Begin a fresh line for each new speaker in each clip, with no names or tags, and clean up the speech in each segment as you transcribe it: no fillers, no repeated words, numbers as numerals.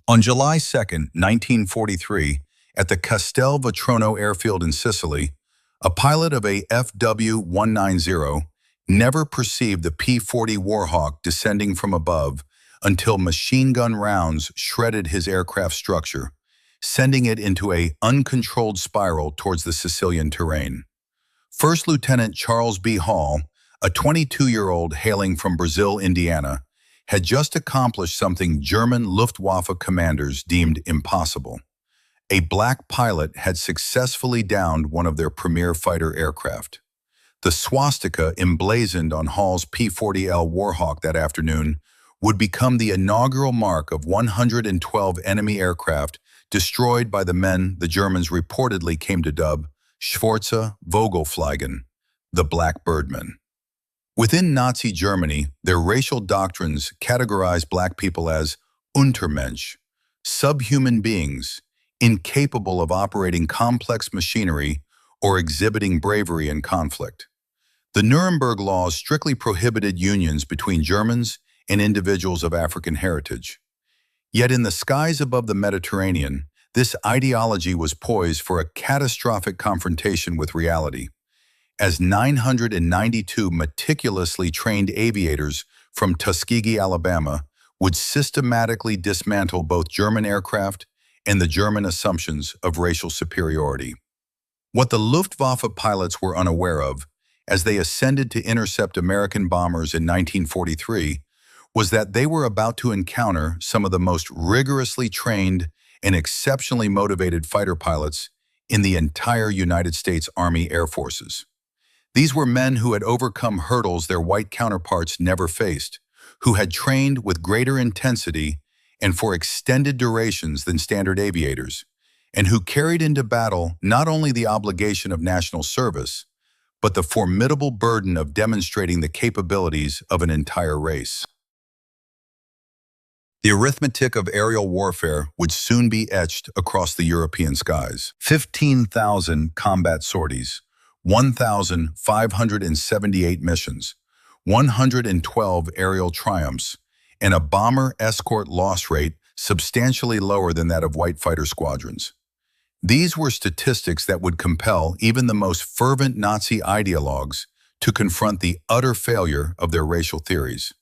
On July 2, 1943, at the Castel Vetrono airfield in Sicily, a pilot of a FW-190 never perceived the P-40 Warhawk descending from above until machine gun rounds shredded his aircraft structure, sending it into an uncontrolled spiral towards the Sicilian terrain. First Lieutenant Charles B. Hall, a 22-year-old hailing from Brazil, Indiana, had just accomplished something German Luftwaffe commanders deemed impossible. A black pilot had successfully downed one of their premier fighter aircraft. The swastika emblazoned on Hall's P-40L Warhawk that afternoon would become the inaugural mark of 112 enemy aircraft destroyed by the men the Germans reportedly came to dub Schwartze Vogelmenschen, the Black Birdmen. Within Nazi Germany, their racial doctrines categorized black people as Untermensch, subhuman beings, incapable of operating complex machinery or exhibiting bravery in conflict. The Nuremberg laws strictly prohibited unions between Germans and individuals of African heritage. Yet in the skies above the Mediterranean, this ideology was poised for a catastrophic confrontation with reality, as 992 meticulously trained aviators from Tuskegee, Alabama, would systematically dismantle both German aircraft and the German assumptions of racial superiority. What the Luftwaffe pilots were unaware of, as they ascended to intercept American bombers in 1943, was that they were about to encounter some of the most rigorously trained and exceptionally motivated fighter pilots in the entire United States Army Air Forces. These were men who had overcome hurdles their white counterparts never faced, who had trained with greater intensity and for extended durations than standard aviators, and who carried into battle not only the obligation of national service, but the formidable burden of demonstrating the capabilities of an entire race. The arithmetic of aerial warfare would soon be etched across the European skies. 15,000 combat sorties, 1,578 missions, 112 aerial triumphs, and a bomber escort loss rate substantially lower than that of white fighter squadrons. These were statistics that would compel even the most fervent Nazi ideologues to confront the utter failure of their racial theories.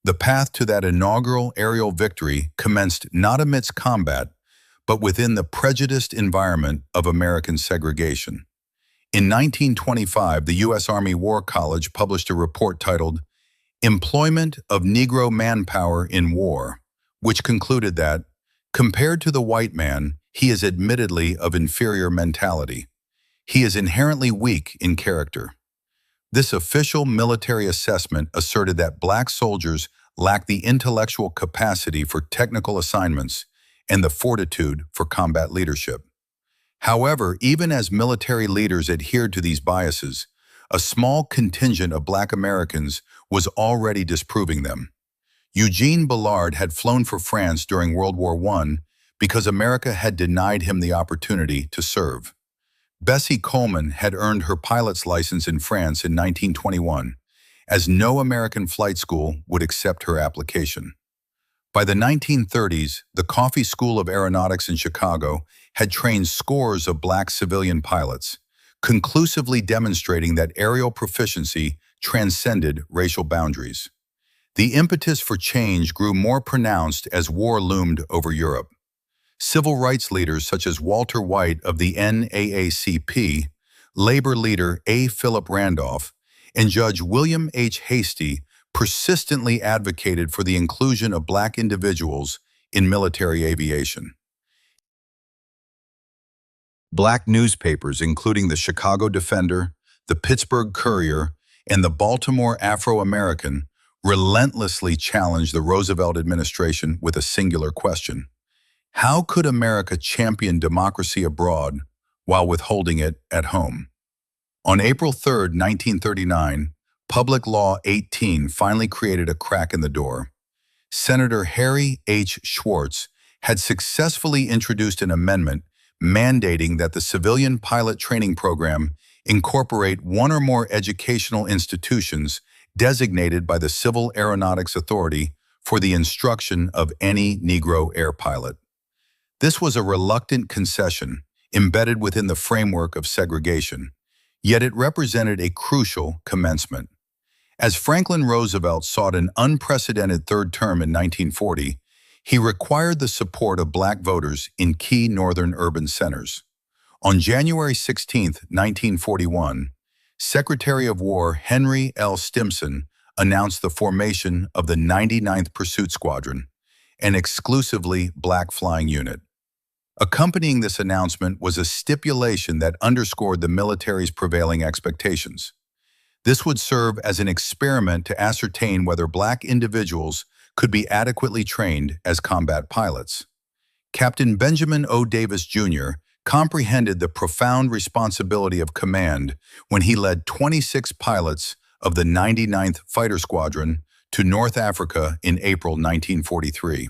The path to that inaugural aerial victory commenced not amidst combat, but within the prejudiced environment of American segregation. In 1925, the U.S. Army War College published a report titled Employment of Negro Manpower in War, which concluded that, compared to the white man, he is admittedly of inferior mentality. He is inherently weak in character. This official military assessment asserted that black soldiers lack the intellectual capacity for technical assignments and the fortitude for combat leadership. However, even as military leaders adhered to these biases, a small contingent of black Americans was already disproving them. Eugene Bullard had flown for France during World War I because America had denied him the opportunity to serve. Bessie Coleman had earned her pilot's license in France in 1921, as no American flight school would accept her application. By the 1930s, the Coffey School of Aeronautics in Chicago had trained scores of black civilian pilots, conclusively demonstrating that aerial proficiency transcended racial boundaries. The impetus for change grew more pronounced as war loomed over Europe. Civil rights leaders such as Walter White of the NAACP, labor leader A. Philip Randolph, and Judge William H. Hastie persistently advocated for the inclusion of black individuals in military aviation. Black newspapers, including the Chicago Defender, the Pittsburgh Courier, and the Baltimore Afro-American, relentlessly challenged the Roosevelt administration with a singular question: how could America champion democracy abroad while withholding it at home? On April 3, 1939, Public Law 18 finally created a crack in the door. Senator Harry H. Schwartz had successfully introduced an amendment mandating that the civilian pilot training program incorporate one or more educational institutions designated by the Civil Aeronautics Authority for the instruction of any Negro air pilot. This was a reluctant concession embedded within the framework of segregation, yet it represented a crucial commencement. As Franklin Roosevelt sought an unprecedented third term in 1940, he required the support of black voters in key northern urban centers. On January 16, 1941, Secretary of War Henry L. Stimson announced the formation of the 99th Pursuit Squadron, an exclusively black flying unit. Accompanying this announcement was a stipulation that underscored the military's prevailing expectations. This would serve as an experiment to ascertain whether black individuals could be adequately trained as combat pilots. Captain Benjamin O. Davis, Jr. comprehended the profound responsibility of command when he led 26 pilots of the 99th Fighter Squadron to North Africa in April 1943.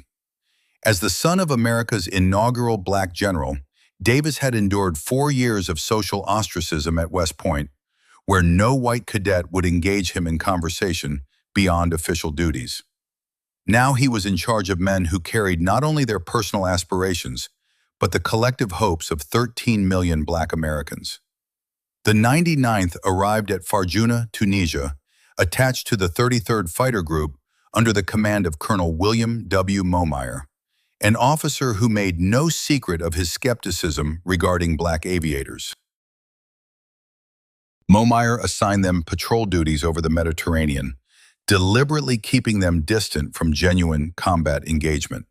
As the son of America's inaugural black general, Davis had endured 4 years of social ostracism at West Point, where no white cadet would engage him in conversation beyond official duties. Now he was in charge of men who carried not only their personal aspirations, but the collective hopes of 13 million black Americans. The 99th arrived at Farjuna, Tunisia, attached to the 33rd Fighter Group under the command of Colonel William W. Momeyer, an officer who made no secret of his skepticism regarding black aviators. Momeyer assigned them patrol duties over the Mediterranean, deliberately keeping them distant from genuine combat engagement.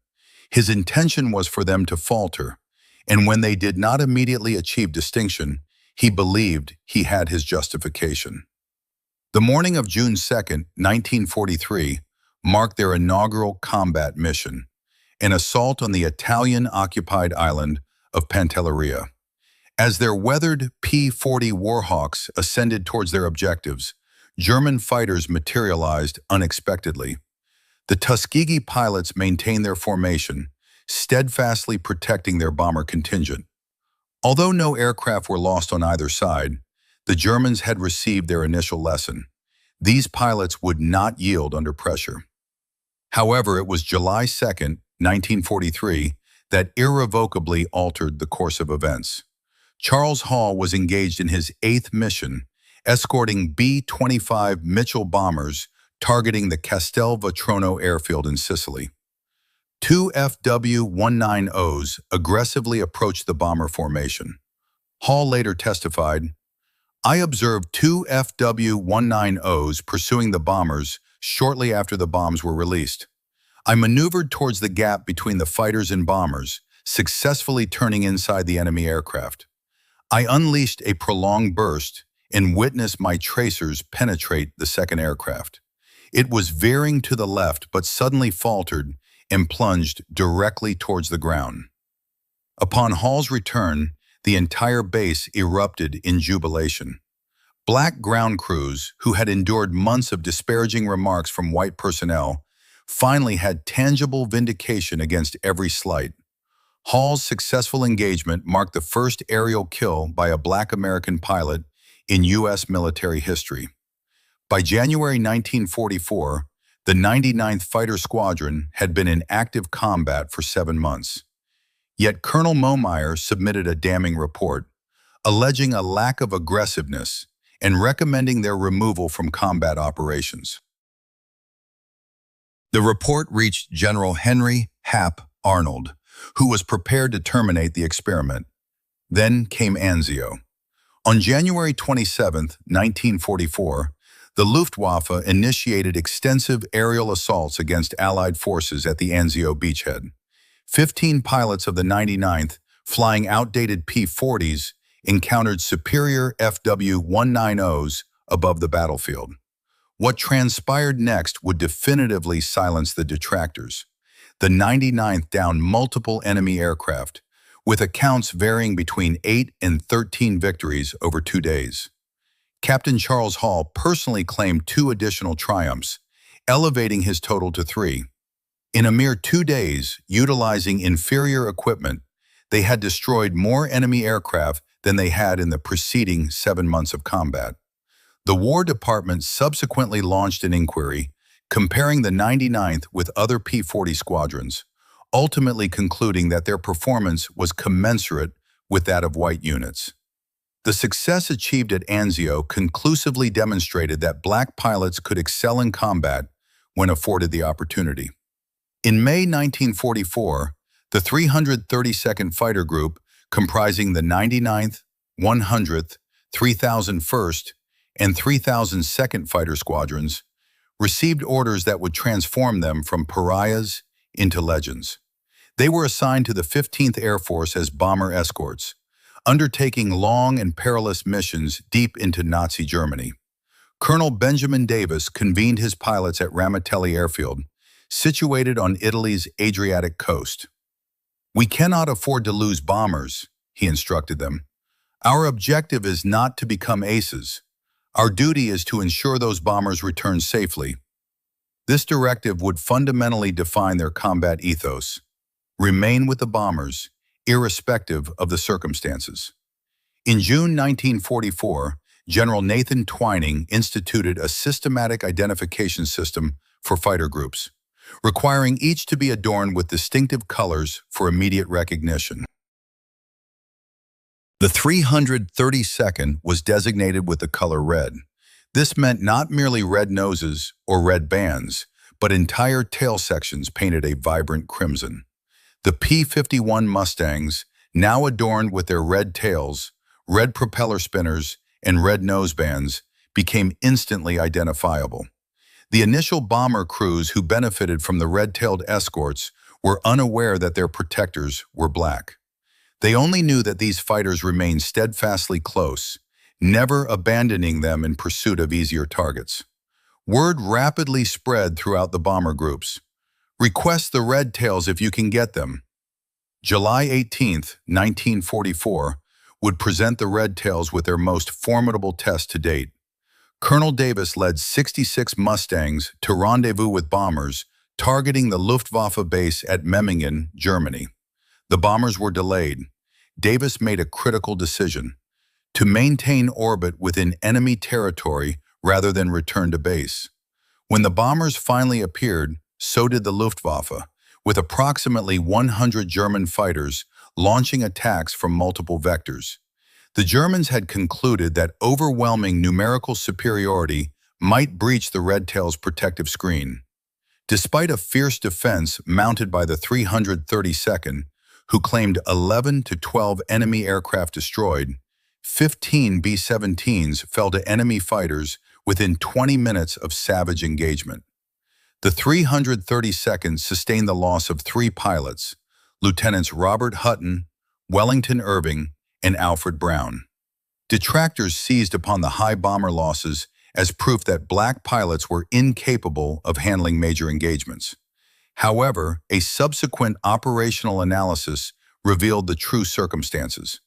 His intention was for them to falter, and when they did not immediately achieve distinction, he believed he had his justification. The morning of June 2, 1943, marked their inaugural combat mission, an assault on the Italian-occupied island of Pantelleria. As their weathered P-40 Warhawks ascended towards their objectives, German fighters materialized unexpectedly. The Tuskegee pilots maintained their formation, steadfastly protecting their bomber contingent. Although no aircraft were lost on either side, the Germans had received their initial lesson. These pilots would not yield under pressure. However, it was July 2, 1943, that irrevocably altered the course of events. Charles Hall was engaged in his 8th mission, escorting B-25 Mitchell bombers targeting the Castelvetrano airfield in Sicily. 2 FW-190s aggressively approached the bomber formation. Hall later testified, "I observed 2 FW-190s pursuing the bombers shortly after the bombs were released. I maneuvered towards the gap between the fighters and bombers, successfully turning inside the enemy aircraft. I unleashed a prolonged burst and witnessed my tracers penetrate the second aircraft. It was veering to the left but suddenly faltered and plunged directly towards the ground." Upon Hall's return, the entire base erupted in jubilation. Black ground crews, who had endured months of disparaging remarks from white personnel, finally had tangible vindication against every slight. Hall's successful engagement marked the first aerial kill by a black American pilot in U.S. military history. By January 1944, the 99th Fighter Squadron had been in active combat for 7 months. Yet Colonel Momeyer submitted a damning report, alleging a lack of aggressiveness and recommending their removal from combat operations. The report reached General Henry Hap Arnold, who was prepared to terminate the experiment. Then came Anzio. On January 27, 1944, the Luftwaffe initiated extensive aerial assaults against Allied forces at the Anzio beachhead. 15 pilots of the 99th, flying outdated P-40s, encountered superior FW-190s above the battlefield. What transpired next would definitively silence the detractors. The 99th downed multiple enemy aircraft, with accounts varying between 8 and 13 victories over 2 days. Captain Charles Hall personally claimed 2 additional triumphs, elevating his total to 3. In a mere 2 days, utilizing inferior equipment, they had destroyed more enemy aircraft than they had in the preceding 7 months of combat. The War Department subsequently launched an inquiry, comparing the 99th with other P-40 squadrons, ultimately concluding that their performance was commensurate with that of white units. The success achieved at Anzio conclusively demonstrated that black pilots could excel in combat when afforded the opportunity. In May 1944, the 332nd Fighter Group, comprising the 99th, 100th, 3001st, and 3002nd Fighter Squadrons, received orders that would transform them from pariahs into legends. They were assigned to the 15th Air Force as bomber escorts, undertaking long and perilous missions deep into Nazi Germany. Colonel Benjamin Davis convened his pilots at Ramitelli Airfield, situated on Italy's Adriatic coast. "We cannot afford to lose bombers," he instructed them. "Our objective is not to become aces. Our duty is to ensure those bombers return safely." This directive would fundamentally define their combat ethos: remain with the bombers, irrespective of the circumstances. In June 1944, General Nathan Twining instituted a systematic identification system for fighter groups, requiring each to be adorned with distinctive colors for immediate recognition. The 332nd was designated with the color red. This meant not merely red noses or red bands, but entire tail sections painted a vibrant crimson. The P-51 Mustangs, now adorned with their red tails, red propeller spinners, and red nosebands, became instantly identifiable. The initial bomber crews who benefited from the red-tailed escorts were unaware that their protectors were black. They only knew that these fighters remained steadfastly close, never abandoning them in pursuit of easier targets. Word rapidly spread throughout the bomber groups. "Request the red tails if you can get them." July 18, 1944, would present the red tails with their most formidable test to date. Colonel Davis led 66 Mustangs to rendezvous with bombers, targeting the Luftwaffe base at Memmingen, Germany. The bombers were delayed. Davis made a critical decision: to maintain orbit within enemy territory rather than return to base. When the bombers finally appeared, so did the Luftwaffe, with approximately 100 German fighters launching attacks from multiple vectors. The Germans had concluded that overwhelming numerical superiority might breach the Red Tail's protective screen. Despite a fierce defense mounted by the 332nd, who claimed 11 to 12 enemy aircraft destroyed, 15 B-17s fell to enemy fighters within 20 minutes of savage engagement. The 332nd sustained the loss of 3 pilots, Lieutenants Robert Hutton, Wellington Irving, and Alfred Brown. Detractors seized upon the high bomber losses as proof that black pilots were incapable of handling major engagements. However, a subsequent operational analysis revealed the true circumstances.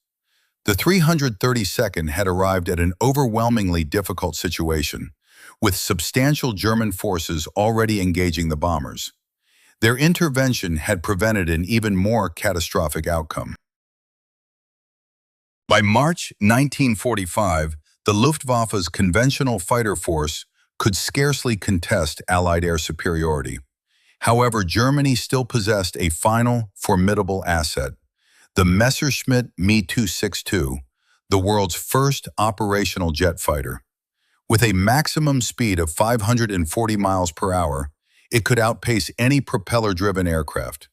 The 332nd had arrived at an overwhelmingly difficult situation, with substantial German forces already engaging the bombers. Their intervention had prevented an even more catastrophic outcome. By March 1945, the Luftwaffe's conventional fighter force could scarcely contest Allied air superiority. However, Germany still possessed a final, formidable asset: the Messerschmitt Me-262, the world's first operational jet fighter. With a maximum speed of 540 miles per hour, it could outpace any propeller-driven aircraft.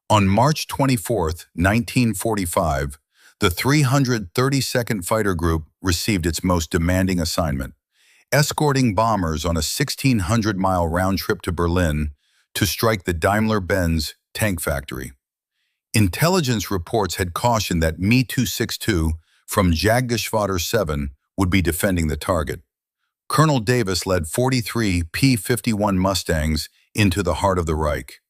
On March 24, 1945, the 332nd Fighter Group received its most demanding assignment: escorting bombers on a 1,600-mile round trip to Berlin to strike the Daimler-Benz tank factory. Intelligence reports had cautioned that Me-262 from Jagdgeschwader 7 would be defending the target. Colonel Davis led 43 P-51 Mustangs into the heart of the Reich.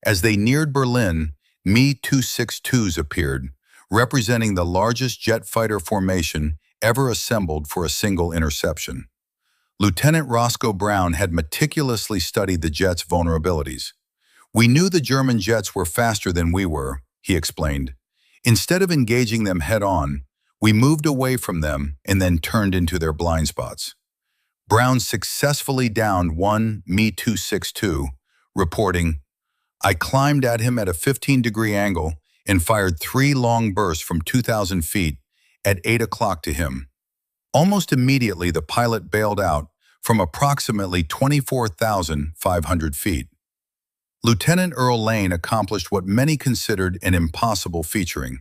As they neared Berlin, Me-262s appeared, representing the largest jet fighter formation ever assembled for a single interception. Lieutenant Roscoe Brown had meticulously studied the jet's vulnerabilities. "We knew the German jets were faster than we were," he explained. "Instead of engaging them head-on, we moved away from them and then turned into their blind spots." Brown successfully downed one Me-262, reporting, "I climbed at him at a 15-degree angle and fired 3 long bursts from 2,000 feet at 8 o'clock to him." Almost immediately, the pilot bailed out from approximately 24,500 feet. Lieutenant Earl Lane accomplished what many considered an impossible featuring,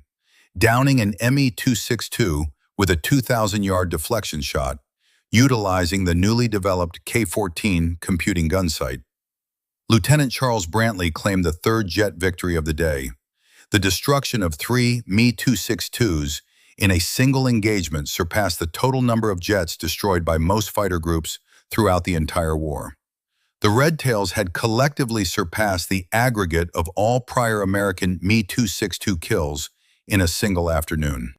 downing an Me-262 with a 2,000-yard deflection shot, utilizing the newly developed K-14 computing gun sight. Lieutenant Charles Brantley claimed the third jet victory of the day. The destruction of 3 Me-262s in a single engagement surpassed the total number of jets destroyed by most fighter groups throughout the entire war. The Red Tails had collectively surpassed the aggregate of all prior American Me-262 kills in a single afternoon.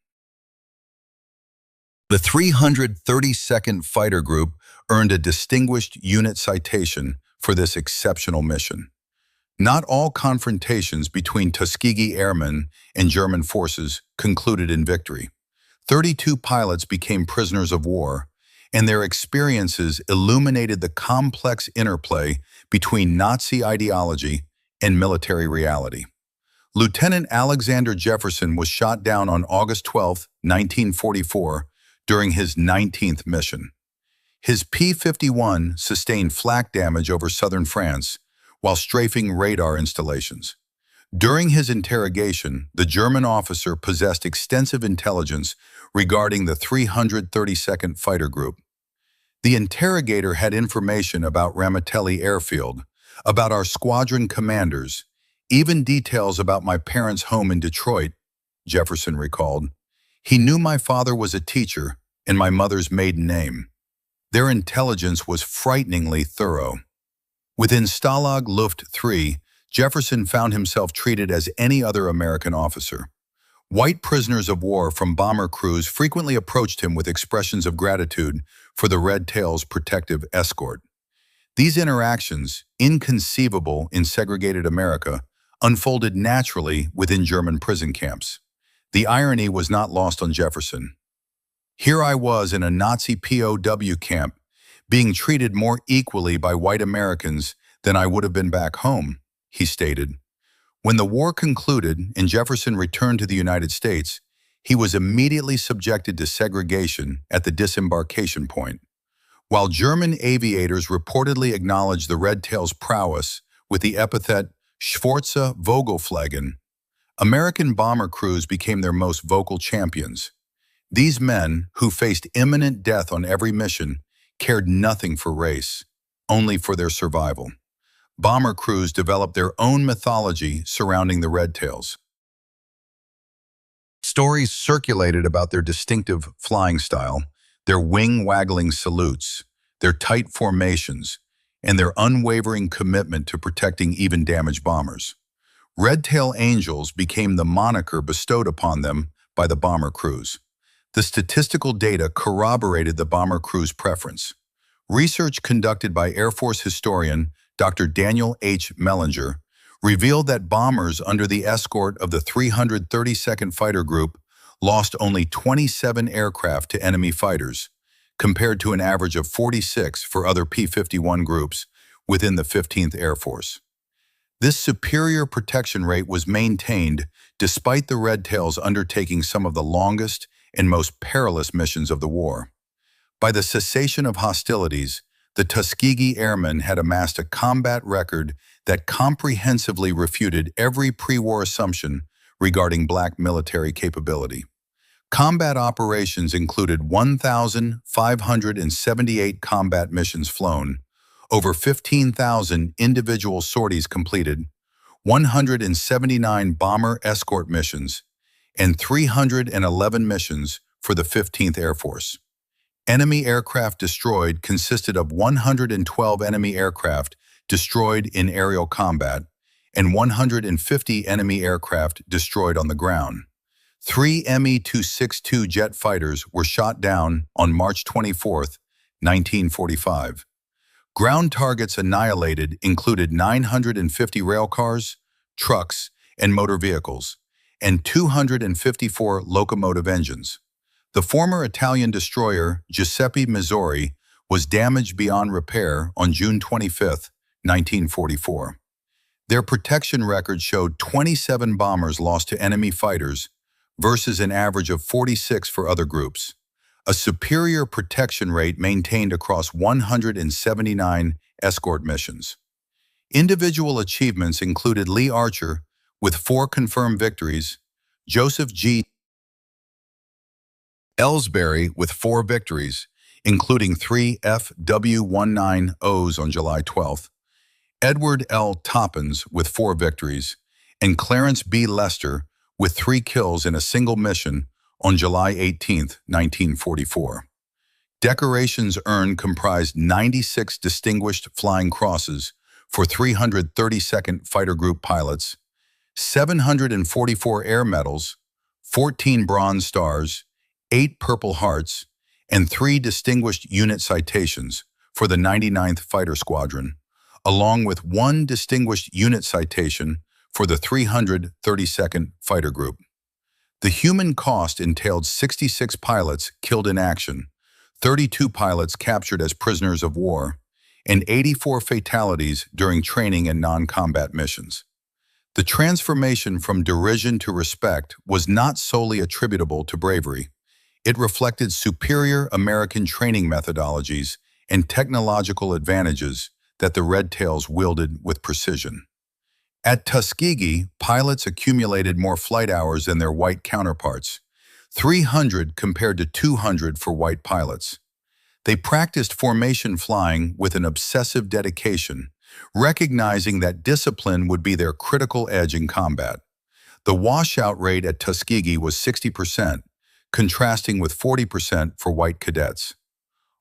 The 332nd Fighter Group earned a Distinguished Unit Citation for this exceptional mission. Not all confrontations between Tuskegee Airmen and German forces concluded in victory. 32 pilots became prisoners of war, and their experiences illuminated the complex interplay between Nazi ideology and military reality. Lieutenant Alexander Jefferson was shot down on August 12, 1944, during his 19th mission. His P-51 sustained flak damage over southern France while strafing radar installations. During his interrogation, the German officer possessed extensive intelligence regarding the 332nd Fighter Group. The interrogator had information about Ramitelli Airfield, about our squadron commanders, even details about my parents' home in Detroit, Jefferson recalled. He knew my father was a teacher and my mother's maiden name. Their intelligence was frighteningly thorough. Within Stalag Luft III, Jefferson found himself treated as any other American officer. White prisoners of war from bomber crews frequently approached him with expressions of gratitude for the Red Tails' protective escort. These interactions, inconceivable in segregated America, unfolded naturally within German prison camps. The irony was not lost on Jefferson. Here I was in a Nazi POW camp, being treated more equally by white Americans than I would have been back home, he stated. When the war concluded and Jefferson returned to the United States, he was immediately subjected to segregation at the disembarkation point. While German aviators reportedly acknowledged the Red Tails' prowess with the epithet Schwartze Vogelmenschen, American bomber crews became their most vocal champions. These men, who faced imminent death on every mission, cared nothing for race, only for their survival. Bomber crews developed their own mythology surrounding the Red Tails. Stories circulated about their distinctive flying style, their wing-waggling salutes, their tight formations, and their unwavering commitment to protecting even damaged bombers. Red Tail Angels became the moniker bestowed upon them by the bomber crews. The statistical data corroborated the bomber crew's preference. Research conducted by Air Force historian Dr. Daniel H. Mellinger revealed that bombers under the escort of the 332nd Fighter Group lost only 27 aircraft to enemy fighters, compared to an average of 46 for other P-51 groups within the 15th Air Force. This superior protection rate was maintained despite the Red Tails undertaking some of the longest and most perilous missions of the war. By the cessation of hostilities, the Tuskegee Airmen had amassed a combat record that comprehensively refuted every pre-war assumption regarding black military capability. Combat operations included 1,578 combat missions flown, over 15,000 individual sorties completed, 179 bomber escort missions, and 311 missions for the 15th Air Force. Enemy aircraft destroyed consisted of 112 enemy aircraft destroyed in aerial combat and 150 enemy aircraft destroyed on the ground. 3 Me-262 jet fighters were shot down on March 24, 1945. Ground targets annihilated included 950 railcars, trucks, and motor vehicles, and 254 locomotive engines. The former Italian destroyer Giuseppe Missouri was damaged beyond repair on June 25, 1944. Their protection record showed 27 bombers lost to enemy fighters versus an average of 46 for other groups, a superior protection rate maintained across 179 escort missions. Individual achievements included Lee Archer with 4 confirmed victories, Joseph G. Ellsbury with 4 victories, including 3 FW-19Os on July 12th, Edward L. Toppins with 4 victories, and Clarence B. Lester with 3 kills in a single mission on July 18, 1944. Decorations earned comprised 96 Distinguished Flying Crosses for 332nd Fighter Group pilots, 744 Air Medals, 14 Bronze Stars, 8 Purple Hearts, and 3 Distinguished Unit Citations for the 99th Fighter Squadron, along with 1 Distinguished Unit Citation for the 332nd Fighter Group. The human cost entailed 66 pilots killed in action, 32 pilots captured as prisoners of war, and 84 fatalities during training and non-combat missions. The transformation from derision to respect was not solely attributable to bravery. It reflected superior American training methodologies and technological advantages that the Red Tails wielded with precision. At Tuskegee, pilots accumulated more flight hours than their white counterparts, 300 compared to 200 for white pilots. They practiced formation flying with an obsessive dedication, recognizing that discipline would be their critical edge in combat. The washout rate at Tuskegee was 60%, contrasting with 40% for white cadets.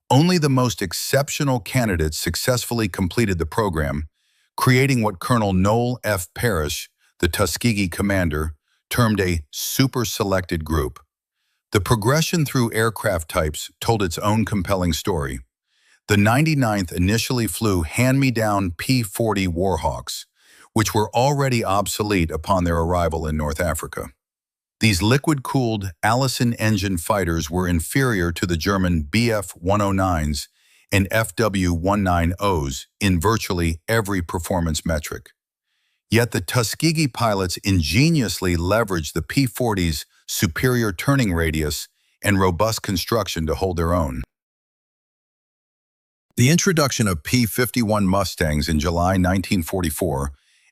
Only the most exceptional candidates successfully completed the program, creating what Colonel Noel F. Parrish, the Tuskegee commander, termed a super-selected group. The progression through aircraft types told its own compelling story. The 99th initially flew hand-me-down P-40 Warhawks, which were already obsolete upon their arrival in North Africa. These liquid-cooled Allison engine fighters were inferior to the German Bf-109s and FW-19Os in virtually every performance metric. Yet the Tuskegee pilots ingeniously leveraged the P-40's superior turning radius and robust construction to hold their own. The introduction of P-51 Mustangs in July 1944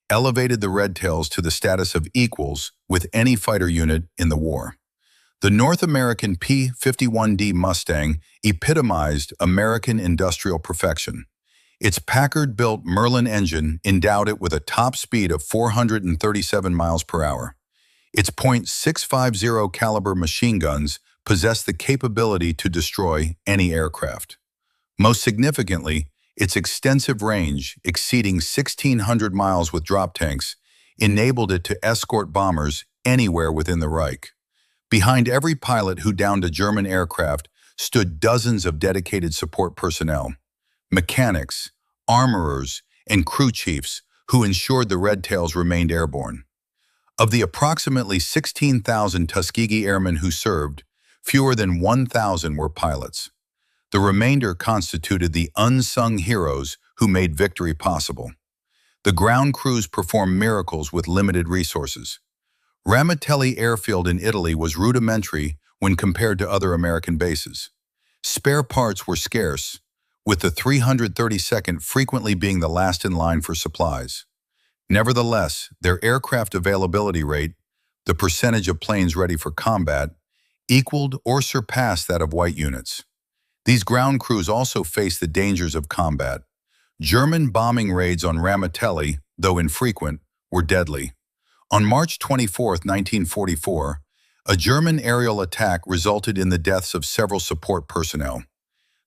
elevated the Red Tails to the status of equals with any fighter unit in the war. The North American P-51D Mustang epitomized American industrial perfection. Its Packard-built Merlin engine endowed it with a top speed of 437 miles per hour. Its .650 caliber machine guns possessed the capability to destroy any aircraft. Most significantly, its extensive range, exceeding 1,600 miles with drop tanks, enabled it to escort bombers anywhere within the Reich. Behind every pilot who downed a German aircraft stood dozens of dedicated support personnel, mechanics, armorers, and crew chiefs who ensured the Red Tails remained airborne. Of the approximately 16,000 Tuskegee Airmen who served, fewer than 1,000 were pilots. The remainder constituted the unsung heroes who made victory possible. The ground crews performed miracles with limited resources. Ramitelli Airfield in Italy was rudimentary when compared to other American bases. Spare parts were scarce, with the 332nd frequently being the last in line for supplies. Nevertheless, their aircraft availability rate, the percentage of planes ready for combat, equaled or surpassed that of white units. These ground crews also faced the dangers of combat. German bombing raids on Ramitelli, though infrequent, were deadly. On March 24, 1944, a German aerial attack resulted in the deaths of several support personnel.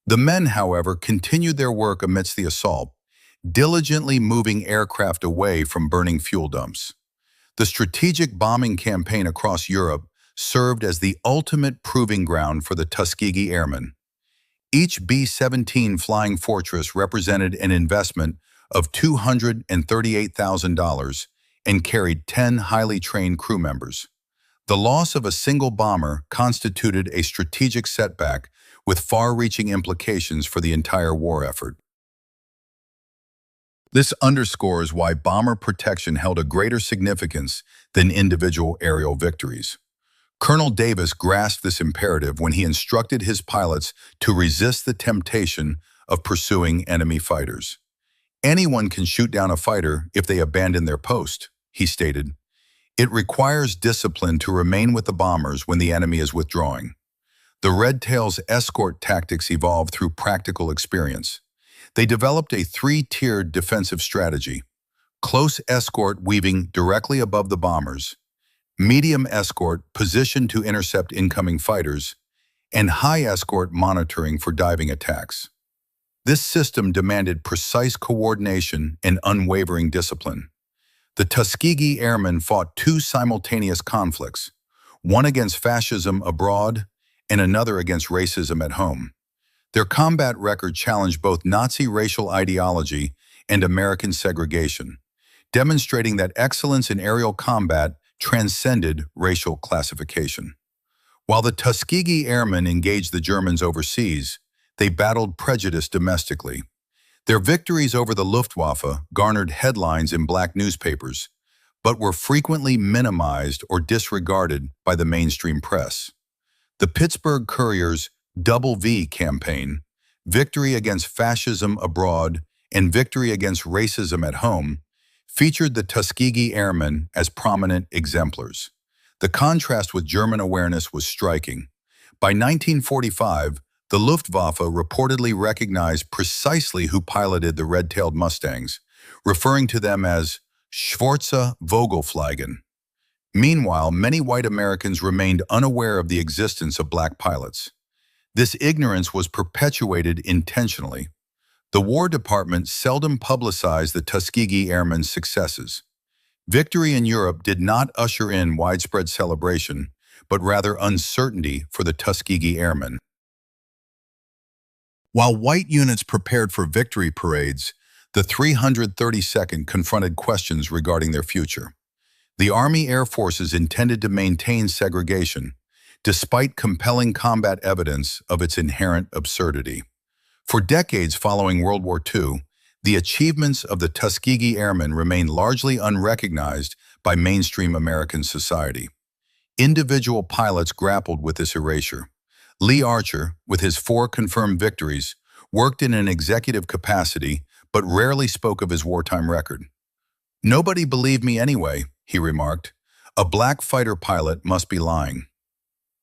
The men, however, continued their work amidst the assault, diligently moving aircraft away from burning fuel dumps. The strategic bombing campaign across Europe served as the ultimate proving ground for the Tuskegee Airmen. Each B-17 Flying Fortress represented an investment of $238,000 and carried 10 highly trained crew members. The loss of a single bomber constituted a strategic setback with far-reaching implications for the entire war effort. This underscores why bomber protection held a greater significance than individual aerial victories. Colonel Davis grasped this imperative when he instructed his pilots to resist the temptation of pursuing enemy fighters. "Anyone can shoot down a fighter if they abandon their post," he stated. "It requires discipline to remain with the bombers when the enemy is withdrawing." The Red Tails' escort tactics evolved through practical experience. They developed a three-tiered defensive strategy: close escort weaving directly above the bombers, medium escort positioned to intercept incoming fighters, and high escort monitoring for diving attacks. This system demanded precise coordination and unwavering discipline. The Tuskegee Airmen fought two simultaneous conflicts, one against fascism abroad and another against racism at home. Their combat record challenged both Nazi racial ideology and American segregation, demonstrating that excellence in aerial combat transcended racial classification. While the Tuskegee Airmen engaged the Germans overseas, they battled prejudice domestically. Their victories over the Luftwaffe garnered headlines in black newspapers, but were frequently minimized or disregarded by the mainstream press. The Pittsburgh Courier's Double V campaign, Victory Against Fascism Abroad and Victory Against Racism at Home, featured the Tuskegee Airmen as prominent exemplars. The contrast with German awareness was striking. By 1945, the Luftwaffe reportedly recognized precisely who piloted the red-tailed Mustangs, referring to them as Schwartze Vogelmenschen. Meanwhile, many white Americans remained unaware of the existence of black pilots. This ignorance was perpetuated intentionally. The War Department seldom publicized the Tuskegee Airmen's successes. Victory in Europe did not usher in widespread celebration, but rather uncertainty for the Tuskegee Airmen. While white units prepared for victory parades, the 332nd confronted questions regarding their future. The Army Air Forces intended to maintain segregation, despite compelling combat evidence of its inherent absurdity. For decades following World War II, the achievements of the Tuskegee Airmen remained largely unrecognized by mainstream American society. Individual pilots grappled with this erasure. Lee Archer, with his 4 confirmed victories, worked in an executive capacity but rarely spoke of his wartime record. "Nobody believed me anyway," he remarked. "A black fighter pilot must be lying."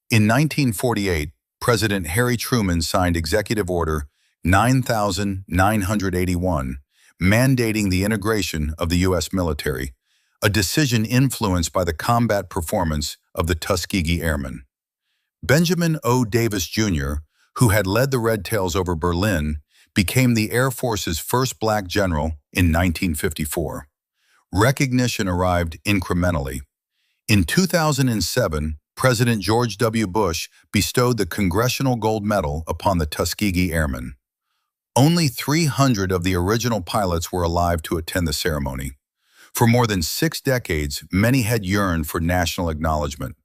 In 1948, President Harry Truman signed Executive Order 9981, mandating the integration of the U.S. military, a decision influenced by the combat performance of the Tuskegee Airmen. Benjamin O. Davis, Jr., who had led the Red Tails over Berlin, became the Air Force's first black general in 1954. Recognition arrived incrementally. In 2007, President George W. Bush bestowed the Congressional Gold Medal upon the Tuskegee Airmen. Only 300 of the original pilots were alive to attend the ceremony. For more than 6 decades, many had yearned for national acknowledgement.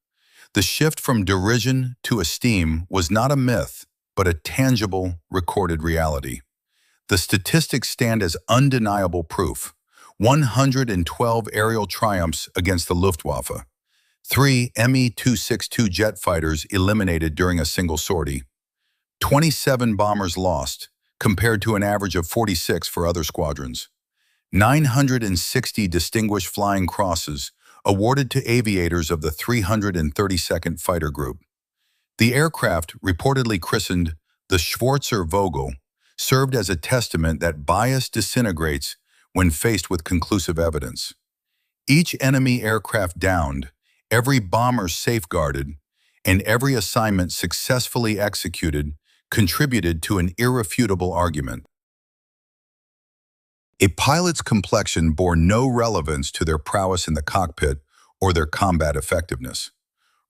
The shift from derision to esteem was not a myth, but a tangible, recorded reality. The statistics stand as undeniable proof: 112 aerial triumphs against the Luftwaffe, 3 Me-262 jet fighters eliminated during a single sortie, 27 bombers lost, compared to an average of 46 for other squadrons, 960 Distinguished Flying Crosses awarded to aviators of the 332nd Fighter Group. The aircraft, reportedly christened the Schwartze Vogel, served as a testament that bias disintegrates when faced with conclusive evidence. Each enemy aircraft downed, every bomber safeguarded, and every assignment successfully executed contributed to an irrefutable argument. A pilot's complexion bore no relevance to their prowess in the cockpit or their combat effectiveness.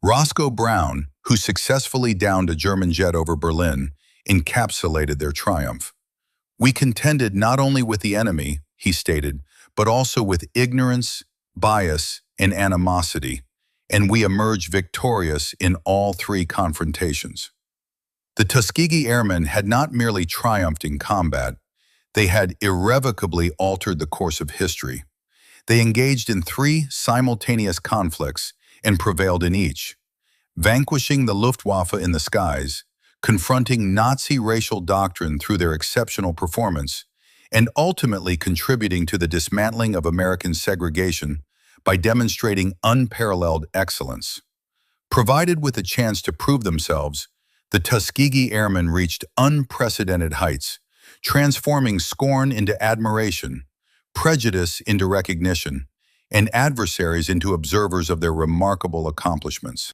Roscoe Brown, who successfully downed a German jet over Berlin, encapsulated their triumph. "We contended not only with the enemy," he stated, "but also with ignorance, bias, and animosity, and we emerged victorious in all three confrontations. The Tuskegee Airmen had not merely triumphed in combat, they had irrevocably altered the course of history. They engaged in three simultaneous conflicts and prevailed in each, vanquishing the Luftwaffe in the skies, confronting Nazi racial doctrine through their exceptional performance, and ultimately contributing to the dismantling of American segregation by demonstrating unparalleled excellence. Provided with a chance to prove themselves, the Tuskegee Airmen reached unprecedented heights, transforming scorn into admiration, prejudice into recognition, and adversaries into observers of their remarkable accomplishments.